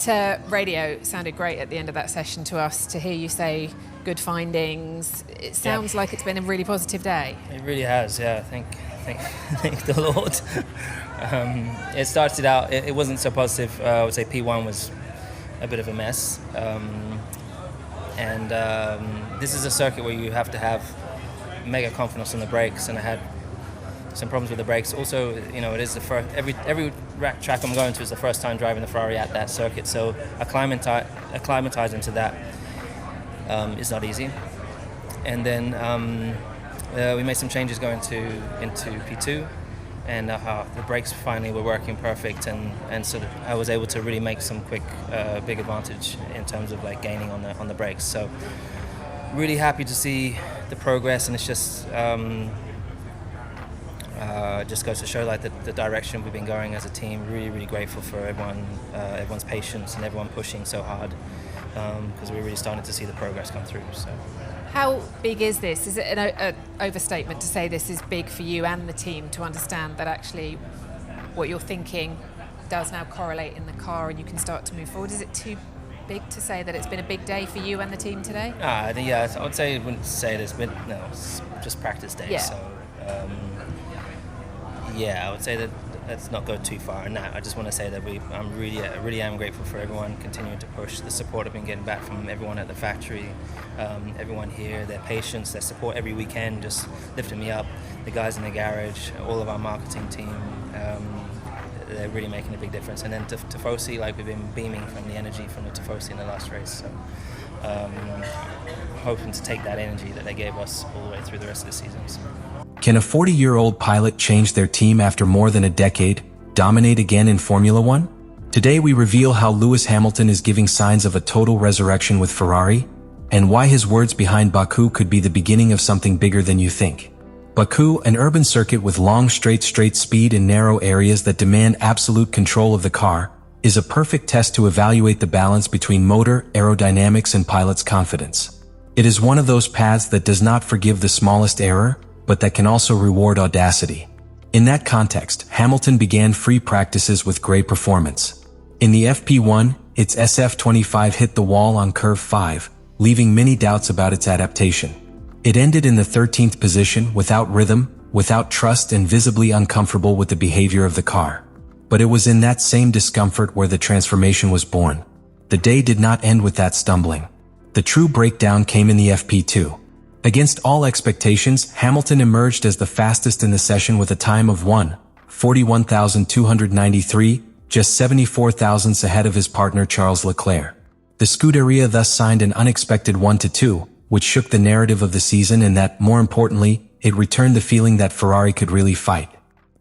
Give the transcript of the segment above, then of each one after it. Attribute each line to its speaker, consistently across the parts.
Speaker 1: That radio sounded great at the end of that session to us, to hear you say good findings. It sounds like it's been a really positive day.
Speaker 2: It really has, yeah. Thank the Lord. It started out, it wasn't so positive. I would say P1 was a bit of a mess. This is a circuit where you have to have mega confidence on the brakes, and I had some problems with the brakes. Also, it is the first, every track I'm going to is the first time driving the Ferrari at that circuit, so acclimatizing to that is not easy. And then we made some changes going into P2, and the brakes finally were working perfect, and sort of I was able to really make some quick big advantage in terms of like gaining on the brakes. So really happy to see the progress, and it's just goes to show like the direction we've been going as a team. Really grateful for everyone's patience and everyone pushing so hard, because we're really starting to see the progress come through. So,
Speaker 1: how big is this? Is it an overstatement to say this is big for you and the team to understand that actually what you're thinking does now correlate in the car and you can start to move forward? Is it too big to say that it's been a big day for you and the team today?
Speaker 2: Yeah, I would say, I wouldn't say this, but no, it's just practice day.
Speaker 1: Yeah.
Speaker 2: So I would say that let's not go too far. No, I just want to say that I really am grateful for everyone continuing to push. The support I've been getting back from everyone at the factory, everyone here, their patience, their support every weekend, just lifting me up. The guys in the garage, all of our marketing team, they're really making a big difference. And then Tifosi, like we've been beaming from the energy from the Tifosi in the last race. So hoping to take that energy that they gave us all the way through the rest of the season. So.
Speaker 3: Can a 40-year-old pilot change their team after more than a decade, dominate again in Formula One? Today we reveal how Lewis Hamilton is giving signs of a total resurrection with Ferrari, and why his words behind Baku could be the beginning of something bigger than you think. Baku, an urban circuit with long straight speed in narrow areas that demand absolute control of the car, is a perfect test to evaluate the balance between motor, aerodynamics and pilot's confidence. It is one of those paths that does not forgive the smallest error, but that can also reward audacity. In that context, Hamilton began free practices with great performance. In the FP1, its SF25 hit the wall on curve 5, leaving many doubts about its adaptation. It ended in the 13th position, without rhythm, without trust, and visibly uncomfortable with the behavior of the car. But it was in that same discomfort where the transformation was born. The day did not end with that stumbling. The true breakdown came in the FP2. Against all expectations, Hamilton emerged as the fastest in the session with a time of 1:41,293, just 74 thousandths ahead of his partner Charles Leclerc. The Scuderia thus signed an unexpected 1-2, which shook the narrative of the season, and that, more importantly, it returned the feeling that Ferrari could really fight.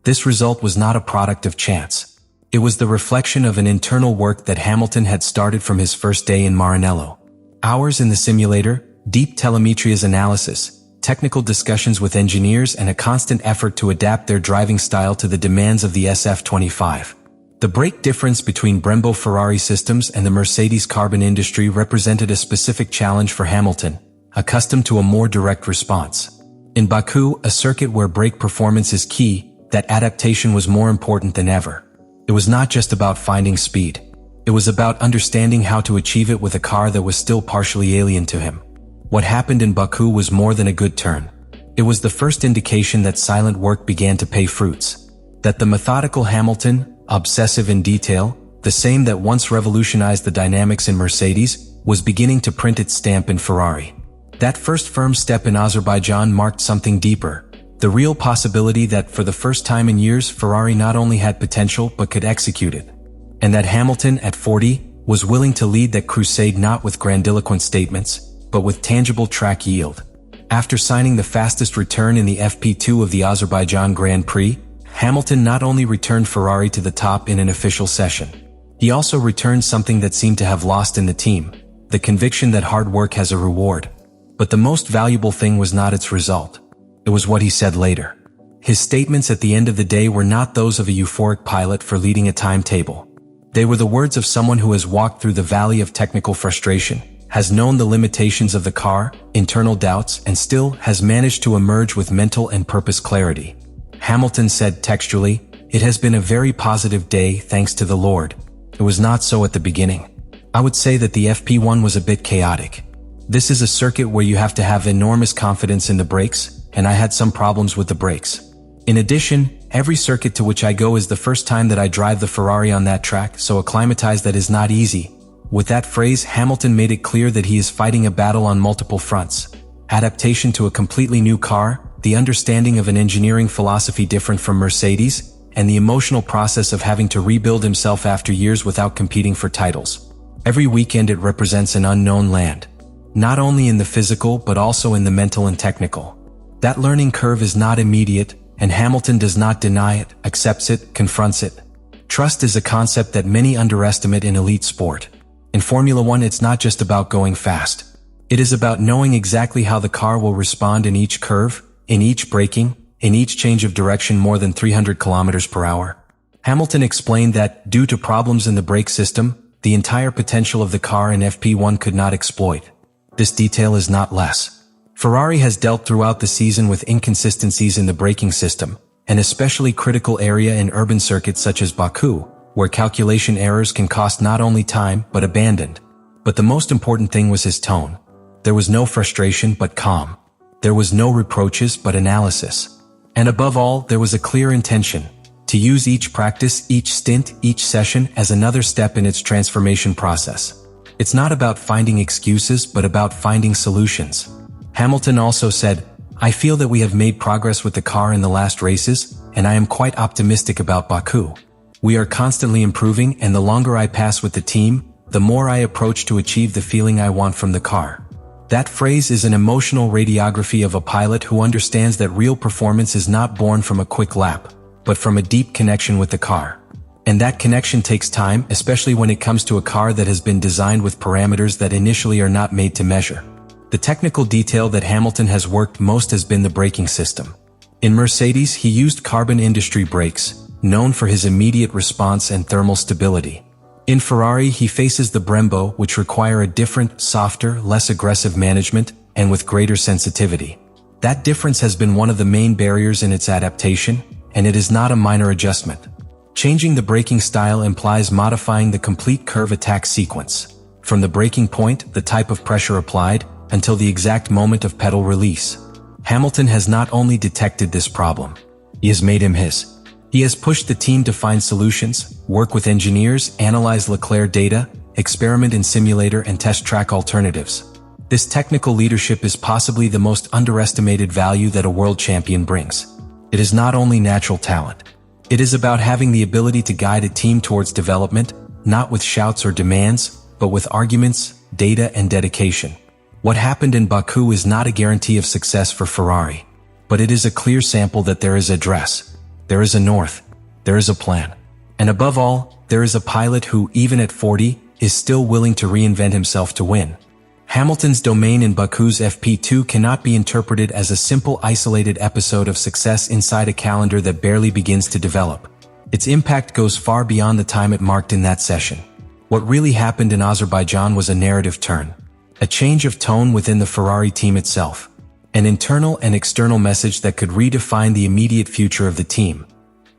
Speaker 3: This result was not a product of chance. It was the reflection of an internal work that Hamilton had started from his first day in Maranello. Hours in the simulator, deep telemetria's analysis, technical discussions with engineers, and a constant effort to adapt their driving style to the demands of the SF25. The brake difference between Brembo Ferrari systems and the Mercedes carbon industry represented a specific challenge for Hamilton, accustomed to a more direct response. In Baku, a circuit where brake performance is key, that adaptation was more important than ever. It was not just about finding speed. It was about understanding how to achieve it with a car that was still partially alien to him. What happened in Baku was more than a good turn. It was the first indication that silent work began to pay fruits. That the methodical Hamilton, obsessive in detail, the same that once revolutionized the dynamics in Mercedes, was beginning to print its stamp in Ferrari. That first firm step in Azerbaijan marked something deeper. The real possibility that for the first time in years Ferrari not only had potential but could execute it. And that Hamilton, at 40, was willing to lead that crusade not with grandiloquent statements, but with tangible track yield. After signing the fastest return in the FP2 of the Azerbaijan Grand Prix, Hamilton not only returned Ferrari to the top in an official session. He also returned something that seemed to have lost in the team, the conviction that hard work has a reward. But the most valuable thing was not its result. It was what he said later. His statements at the end of the day were not those of a euphoric pilot for leading a timetable. They were the words of someone who has walked through the valley of technical frustration, has known the limitations of the car, internal doubts, and still has managed to emerge with mental and purpose clarity. Hamilton said textually, "It has been a very positive day, thanks to the Lord. It was not so at the beginning. I would say that the FP1 was a bit chaotic. This is a circuit where you have to have enormous confidence in the brakes, and I had some problems with the brakes. In addition, every circuit to which I go is the first time that I drive the Ferrari on that track, so acclimatize that is not easy. With that phrase, Hamilton made it clear that he is fighting a battle on multiple fronts. Adaptation to a completely new car, the understanding of an engineering philosophy different from Mercedes, and the emotional process of having to rebuild himself after years without competing for titles. Every weekend it represents an unknown land. Not only in the physical but also in the mental and technical. That learning curve is not immediate, and Hamilton does not deny it, accepts it, confronts it. Trust is a concept that many underestimate in elite sport. In Formula One, it's not just about going fast. It is about knowing exactly how the car will respond in each curve, in each braking, in each change of direction more than 300 kilometers per hour. Hamilton explained that, due to problems in the brake system, the entire potential of the car in FP1 could not exploit. This detail is not less. Ferrari has dealt throughout the season with inconsistencies in the braking system, an especially critical area in urban circuits such as Baku, where calculation errors can cost not only time but abandoned. But the most important thing was his tone. There was no frustration but calm. There was no reproaches but analysis. And above all, there was a clear intention to use each practice, each stint, each session as another step in its transformation process. It's not about finding excuses but about finding solutions. Hamilton also said, "I feel that we have made progress with the car in the last races, and I am quite optimistic about Baku. We are constantly improving, and the longer I pass with the team, the more I approach to achieve the feeling I want from the car." That phrase is an emotional radiography of a pilot who understands that real performance is not born from a quick lap, but from a deep connection with the car. And that connection takes time, especially when it comes to a car that has been designed with parameters that initially are not made to measure. The technical detail that Hamilton has worked most has been the braking system. In Mercedes, he used carbon industry brakes, known for his immediate response and thermal stability. In Ferrari, he faces the Brembo, which require a different, softer, less aggressive management, and with greater sensitivity. That difference has been one of the main barriers in its adaptation, and it is not a minor adjustment. Changing the braking style implies modifying the complete curve attack sequence, from the braking point, the type of pressure applied, until the exact moment of pedal release. Hamilton has not only detected this problem, he has made him his. He has pushed the team to find solutions, work with engineers, analyze Leclerc data, experiment in simulator and test track alternatives. This technical leadership is possibly the most underestimated value that a world champion brings. It is not only natural talent. It is about having the ability to guide a team towards development, not with shouts or demands, but with arguments, data, and dedication. What happened in Baku is not a guarantee of success for Ferrari, but it is a clear sample that there is a dress, there is a north, there is a plan. And above all, there is a pilot who, even at 40, is still willing to reinvent himself to win. Hamilton's domain in Baku's FP2 cannot be interpreted as a simple isolated episode of success inside a calendar that barely begins to develop. Its impact goes far beyond the time it marked in that session. What really happened in Azerbaijan was a narrative turn. A change of tone within the Ferrari team itself. An internal and external message that could redefine the immediate future of the team.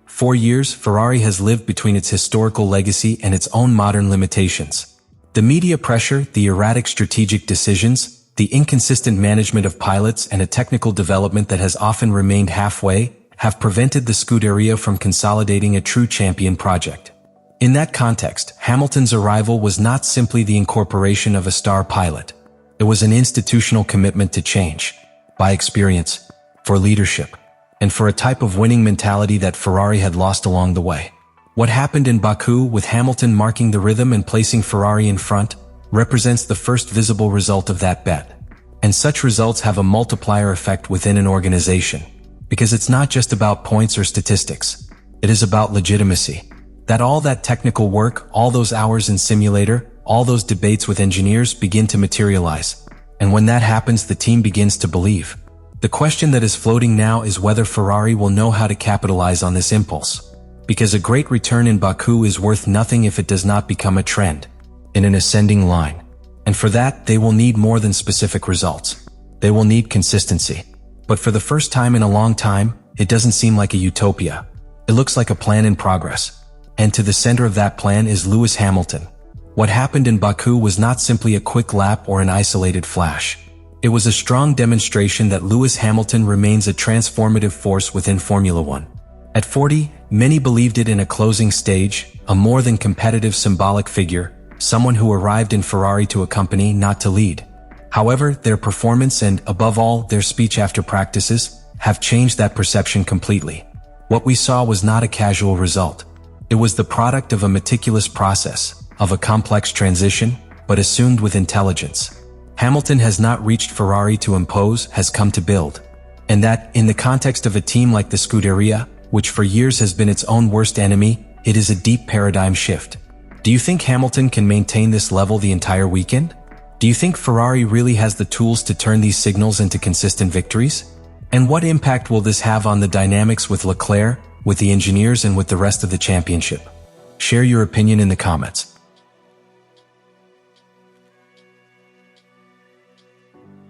Speaker 3: For years, Ferrari has lived between its historical legacy and its own modern limitations. The media pressure, the erratic strategic decisions, the inconsistent management of pilots, and a technical development that has often remained halfway, have prevented the Scuderia from consolidating a true champion project. In that context, Hamilton's arrival was not simply the incorporation of a star pilot. It was an institutional commitment to change, by experience, for leadership, and for a type of winning mentality that Ferrari had lost along the way. What happened in Baku, with Hamilton marking the rhythm and placing Ferrari in front, represents the first visible result of that bet. And such results have a multiplier effect within an organization, because it's not just about points or statistics. It is about legitimacy. That all that technical work, all those hours in simulator, all those debates with engineers begin to materialize. And when that happens, the team begins to believe. The question that is floating now is whether Ferrari will know how to capitalize on this impulse. Because a great return in Baku is worth nothing if it does not become a trend, in an ascending line. And for that, they will need more than specific results. They will need consistency. But for the first time in a long time, it doesn't seem like a utopia. It looks like a plan in progress. And to the center of that plan is Lewis Hamilton. What happened in Baku was not simply a quick lap or an isolated flash. It was a strong demonstration that Lewis Hamilton remains a transformative force within Formula One. At 40, many believed it in a closing stage, a more than competitive symbolic figure, someone who arrived in Ferrari to accompany, not to lead. However, their performance and, above all, their speech after practices have changed that perception completely. What we saw was not a casual result. It was the product of a meticulous process, of a complex transition, but assumed with intelligence. Hamilton has not reached Ferrari to impose, has come to build. And that, in the context of a team like the Scuderia, which for years has been its own worst enemy, it is a deep paradigm shift. Do you think Hamilton can maintain this level the entire weekend? Do you think Ferrari really has the tools to turn these signals into consistent victories? And what impact will this have on the dynamics with Leclerc, with the engineers, and with the rest of the championship? Share your opinion in the comments.